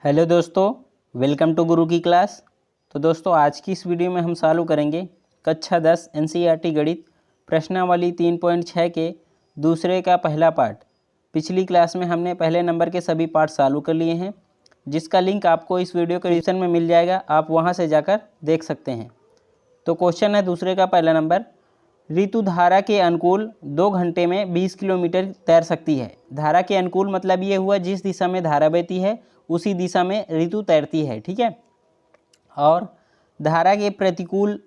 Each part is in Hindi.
हेलो दोस्तों, वेलकम टू गुरु की क्लास। तो दोस्तों, आज की इस वीडियो में हम सॉल्व करेंगे कक्षा 10 एनसीईआरटी गणित प्रश्नावली 3.6 के दूसरे का पहला पार्ट। पिछली क्लास में हमने पहले नंबर के सभी पार्ट सॉल्व कर लिए हैं, जिसका लिंक आपको इस वीडियो के डिस्क्रिप्शन में मिल जाएगा। आप वहां से जाकर देख सकते हैं। तो क्वेश्चन है दूसरे का पहला नंबर, ऋतु धारा के अनुकूल 2 घंटे में 20 किलोमीटर तैर सकती है। धारा के अनुकूल मतलब ये हुआ जिस दिशा में धारा बहती है उसी दिशा में ऋतु तैरती है, ठीक है। और धारा के प्रतिकूल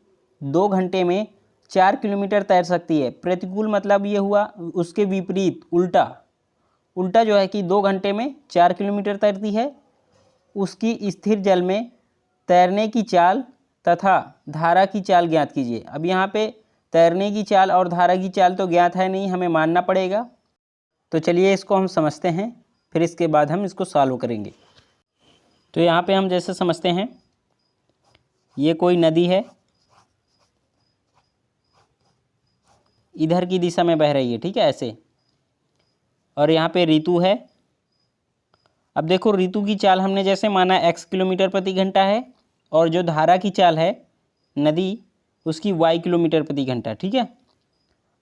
2 घंटे में 4 किलोमीटर तैर सकती है। प्रतिकूल मतलब ये हुआ उसके विपरीत, उल्टा जो है कि 2 घंटे में 4 किलोमीटर तैरती है। उसकी स्थिर जल में तैरने की चाल तथा धारा की चाल ज्ञात कीजिए। अब यहाँ पे तैरने की चाल और धारा की चाल तो ज्ञात है नहीं, हमें मानना पड़ेगा। तो चलिए इसको हम समझते हैं, फिर इसके बाद हम इसको सॉल्व करेंगे। तो यहाँ पे हम जैसे समझते हैं, ये कोई नदी है, इधर की दिशा में बह रही है, ठीक है, ऐसे। और यहाँ पे ऋतु है। अब देखो, ऋतु की चाल हमने जैसे माना x किलोमीटर प्रति घंटा है, और जो धारा की चाल है नदी, उसकी y किलोमीटर प्रति घंटा, ठीक है।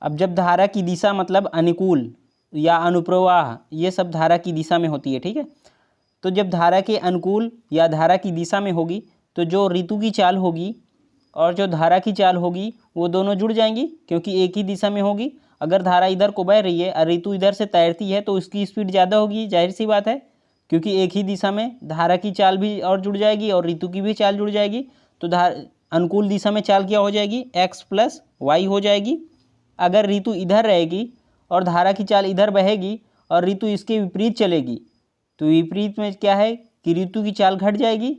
अब जब धारा की दिशा मतलब अनुकूल या अनुप्रवाह, ये सब धारा की दिशा में होती है, ठीक है। तो जब धारा के अनुकूल या धारा की दिशा में होगी तो जो ऋतु की चाल होगी और जो धारा की चाल होगी वो दोनों जुड़ जाएंगी, क्योंकि एक ही दिशा में होगी। अगर धारा इधर को बह रही है और ऋतु इधर से तैरती है तो उसकी स्पीड ज़्यादा होगी, जाहिर सी बात है, क्योंकि एक ही दिशा में धारा की चाल भी और जुड़ जाएगी और ऋतु की भी चाल जुड़ जाएगी। तो अनुकूल दिशा में चाल क्या हो जाएगी, x + y हो जाएगी। अगर ऋतु इधर रहेगी और धारा की चाल इधर बहेगी और ऋतु इसके विपरीत चलेगी, तो विपरीत में क्या है कि ऋतु की चाल घट जाएगी,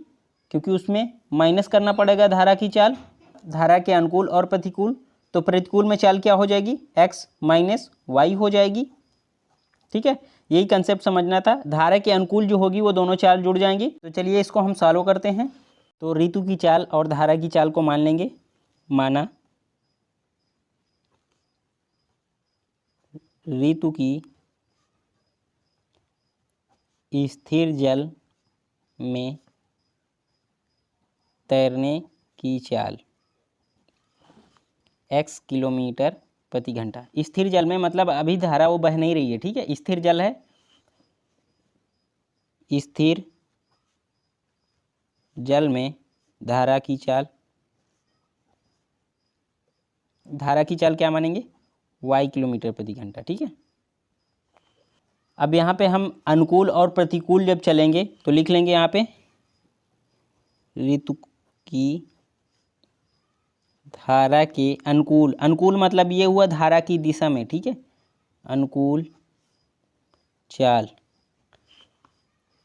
क्योंकि उसमें माइनस करना पड़ेगा धारा की चाल, धारा के अनुकूल और प्रतिकूल। तो प्रतिकूल में चाल क्या हो जाएगी, x - y हो जाएगी, ठीक है। यही कंसेप्ट समझना था। धारा के अनुकूल जो होगी वो दोनों चाल जुड़ जाएंगी। तो चलिए इसको हम सॉल्व करते हैं। तो ऋतु की चाल और धारा की चाल को मान लेंगे। माना ऋतु की स्थिर जल में तैरने की चाल x किलोमीटर प्रति घंटा। स्थिर जल में मतलब अभी धारा वो बह नहीं रही है, ठीक है, स्थिर जल है। स्थिर जल में धारा की चाल क्या मानेंगे, y किलोमीटर प्रति घंटा, ठीक है। अब यहाँ पे हम अनुकूल और प्रतिकूल जब चलेंगे तो लिख लेंगे यहाँ पे ऋतु की धारा के अनुकूल मतलब ये हुआ धारा की दिशा में, ठीक है, अनुकूल चाल।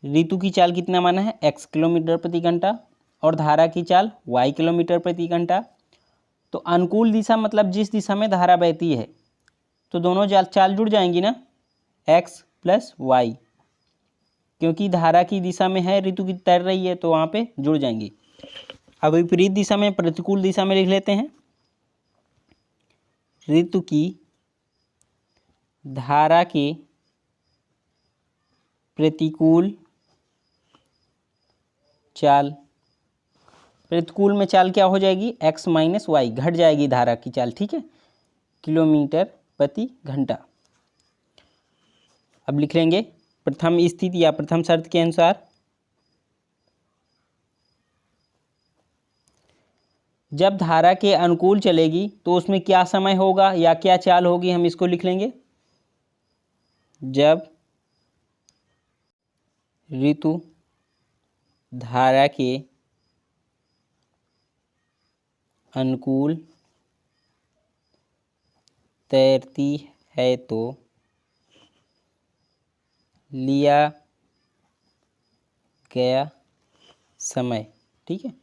ऋतु की चाल कितना माना है, x किलोमीटर प्रति घंटा, और धारा की चाल y किलोमीटर प्रति घंटा। तो अनुकूल दिशा मतलब जिस दिशा में धारा बहती है, तो दोनों चाल जुड़ जाएंगी ना, x + y, क्योंकि धारा की दिशा में है, ऋतु की तैर रही है, तो वहाँ पे जुड़ जाएंगी। अब विपरीत दिशा में, प्रतिकूल दिशा में लिख लेते हैं, ऋतु की धारा के प्रतिकूल चाल। प्रतिकूल में चाल क्या हो जाएगी, x - y, घट जाएगी धारा की चाल, ठीक है, किलोमीटर प्रति घंटा। अब लिख लेंगे प्रथम स्थिति या प्रथम शर्त के अनुसार जब धारा के अनुकूल चलेगी तो उसमें क्या समय होगा या क्या चाल होगी, हम इसको लिख लेंगे। जब ऋतु धारा के अनुकूल तैरती है तो लिया गया समय, ठीक है।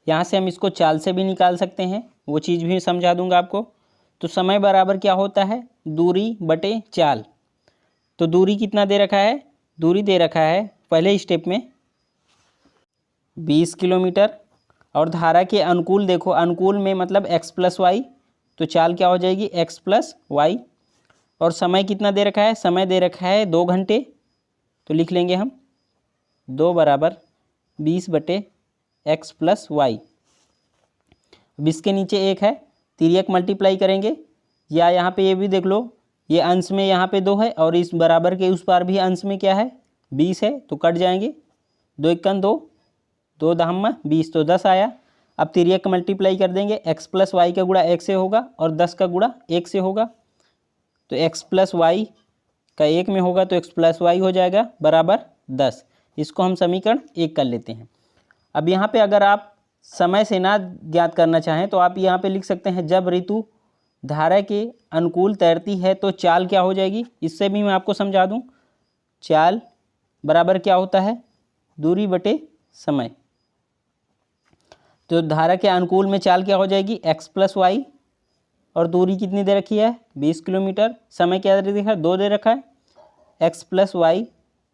यहाँ से हम इसको चाल से भी निकाल सकते हैं, वो चीज़ भी समझा दूंगा आपको। तो समय बराबर क्या होता है, दूरी बटे चाल। तो दूरी कितना दे रखा है, दूरी दे रखा है पहले स्टेप में 20 किलोमीटर, और धारा के अनुकूल देखो, अनुकूल में मतलब x + y, तो चाल क्या हो जाएगी, x + y। और समय कितना दे रखा है, समय दे रखा है 2 घंटे, तो लिख लेंगे हम 2 बराबर 20/x प्लस वाई। अब इसके नीचे 1 है, तिर्यक मल्टीप्लाई करेंगे, या यहाँ पे ये भी देख लो, ये अंश में यहाँ पे 2 है और इस बराबर के उस पार भी अंश में क्या है 20 है, तो कट जाएंगे। 2 एकन 2, 2 दहम्मा 20, तो 10 आया। अब तिर्यक मल्टीप्लाई कर देंगे, x प्लस वाई का गुणा 1 से होगा और 10 का गुणा 1 से होगा, तो x प्लस वाई का 1 में होगा तो x प्लस वाई हो जाएगा बराबर 10। इसको हम समीकरण 1 कर लेते हैं। अब यहाँ पे अगर आप समय से ना ज्ञात करना चाहें तो आप यहाँ पे लिख सकते हैं, जब ऋतु धारा के अनुकूल तैरती है तो चाल क्या हो जाएगी। इससे भी मैं आपको समझा दूँ, चाल बराबर क्या होता है, दूरी बटे समय। तो धारा के अनुकूल में चाल क्या हो जाएगी, x प्लस वाई, और दूरी कितनी दे रखी है 20 किलोमीटर, समय क्या दे रखा है 2 दे रखा है, x प्लस वाई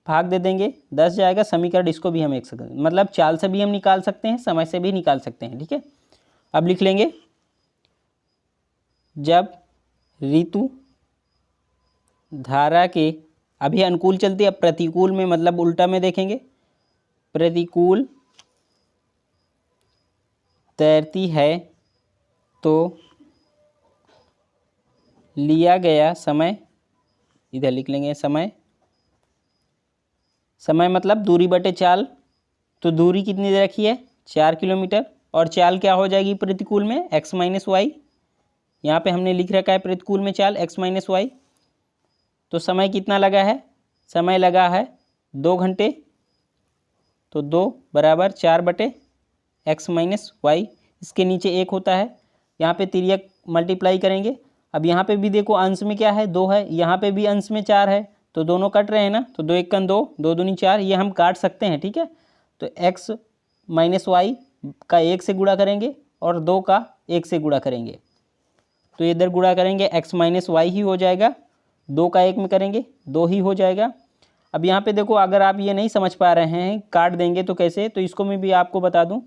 भाग दे देंगे 10 जाएगा। समीकरण इसको भी हम एक सकते, मतलब चाल से भी हम निकाल सकते हैं, समय से भी निकाल सकते हैं, ठीक है। अब लिख लेंगे, जब ऋतु धारा के अभी अनुकूल चलती है, अब प्रतिकूल में मतलब उल्टा में देखेंगे, प्रतिकूल तैरती है तो लिया गया समय, इधर लिख लेंगे समय, समय मतलब दूरी बटे चाल, तो दूरी कितनी दे रखी है 4 किलोमीटर, और चाल क्या हो जाएगी प्रतिकूल में x माइनस वाई, यहाँ पे हमने लिख रखा है प्रतिकूल में चाल x माइनस वाई। तो समय कितना लगा है, समय लगा है 2 घंटे, तो 2 बराबर 4/x माइनस वाई, इसके नीचे 1 होता है, यहाँ पे तिर्यक मल्टीप्लाई करेंगे। अब यहाँ पे भी देखो अंश में क्या है 2 है, यहाँ पे भी अंश में 4 है, तो दोनों कट रहे हैं ना, तो 2 एकन 2, 2 दूनी 4, ये हम काट सकते हैं, ठीक है। तो x माइनस वाई का 1 से गुणा करेंगे और 2 का 1 से गुणा करेंगे, तो इधर गुणा करेंगे x माइनस वाई ही हो जाएगा, 2 का 1 में करेंगे 2 ही हो जाएगा। अब यहाँ पे देखो, अगर आप ये नहीं समझ पा रहे हैं काट देंगे तो कैसे, तो इसको मैं भी आपको बता दूँ।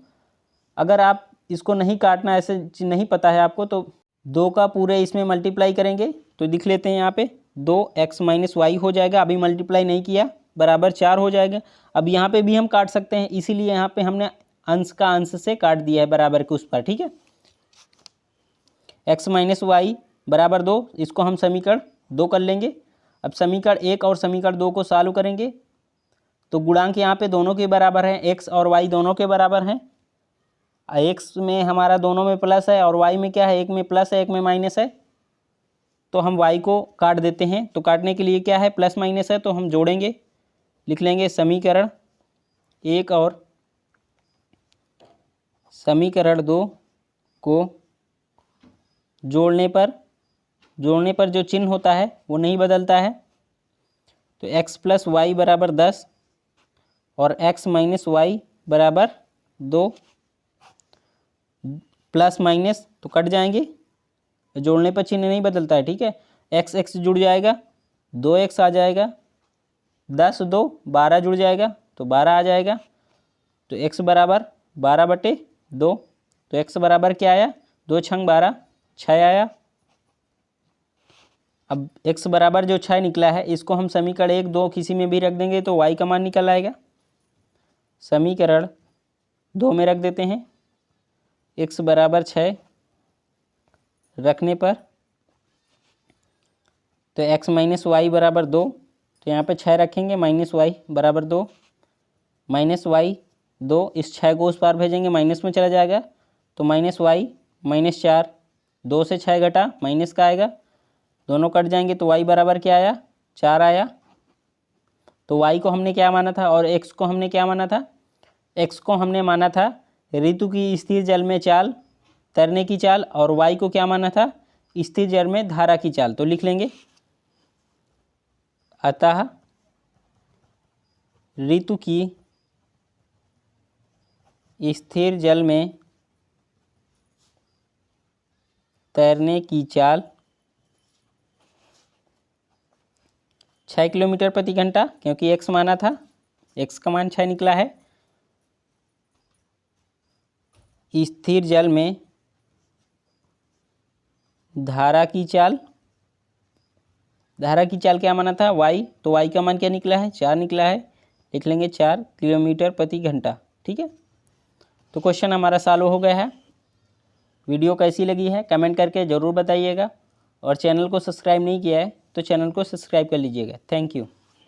अगर आप इसको नहीं काटना, ऐसे नहीं पता है आपको, तो 2 का पूरे इसमें मल्टीप्लाई करेंगे, तो लिख लेते हैं यहाँ पे 2x माइनस वाई हो जाएगा, अभी मल्टीप्लाई नहीं किया, बराबर 4 हो जाएगा। अब यहाँ पे भी हम काट सकते हैं, इसीलिए यहाँ पे हमने अंश का अंश से काट दिया है बराबर के उस पर, ठीक है। x माइनस वाई बराबर 2, इसको हम समीकरण 2 कर लेंगे। अब समीकरण 1 और समीकरण 2 को सॉल्व करेंगे, तो गुणांक यहाँ पे दोनों के बराबर हैं, x और y दोनों के बराबर हैं। x में हमारा दोनों में प्लस है और y में क्या है, एक में प्लस है एक में माइनस है, तो हम y को काट देते हैं। तो काटने के लिए क्या है, प्लस माइनस है, तो हम जोड़ेंगे, लिख लेंगे समीकरण 1 और समीकरण 2 को जोड़ने पर जो चिन्ह होता है वो नहीं बदलता है, तो x प्लस वाई बराबर 10 और x माइनस वाई बराबर 2, प्लस माइनस तो कट जाएंगे, जोड़ने पर चिन्ह नहीं बदलता है, ठीक है। x x जुड़ जाएगा, 2x आ जाएगा, 10 2 12 जुड़ जाएगा तो 12 आ जाएगा, तो x बराबर 12/2, तो x बराबर क्या आया, 2 छंग 12 6 आया। अब x बराबर जो 6 निकला है, इसको हम समीकरण 1 2 किसी में भी रख देंगे तो y का मान निकल आएगा। समीकरण 2 में रख देते हैं, x बराबर 6 रखने पर, तो x माइनस वाई बराबर 2, तो यहाँ पे 6 रखेंगे, माइनस वाई बराबर 2, माइनस वाई 2, इस 6 को उस पार भेजेंगे माइनस में चला जाएगा, तो माइनस वाई माइनस 4, 2 से 6 घटा माइनस का आएगा, दोनों कट जाएंगे, तो y बराबर क्या आया 4 आया। तो y को हमने क्या माना था और x को हमने क्या माना था, x को हमने माना था ऋतु की स्थिर जल में चाल, तैरने की चाल, और y को क्या माना था, स्थिर जल में धारा की चाल। तो लिख लेंगे, अतः ऋतु की स्थिर जल में तैरने की चाल 6 किलोमीटर प्रति घंटा, क्योंकि x माना था, x का मान 6 निकला है। स्थिर जल में धारा की चाल, धारा की चाल क्या माना था y, तो y का मान क्या निकला है 4 निकला है, लिख लेंगे 4 किलोमीटर प्रति घंटा। ठीक है, तो क्वेश्चन हमारा सॉल्व हो गया है। वीडियो कैसी लगी है कमेंट करके ज़रूर बताइएगा, और चैनल को सब्सक्राइब नहीं किया है तो चैनल को सब्सक्राइब कर लीजिएगा। Thank you.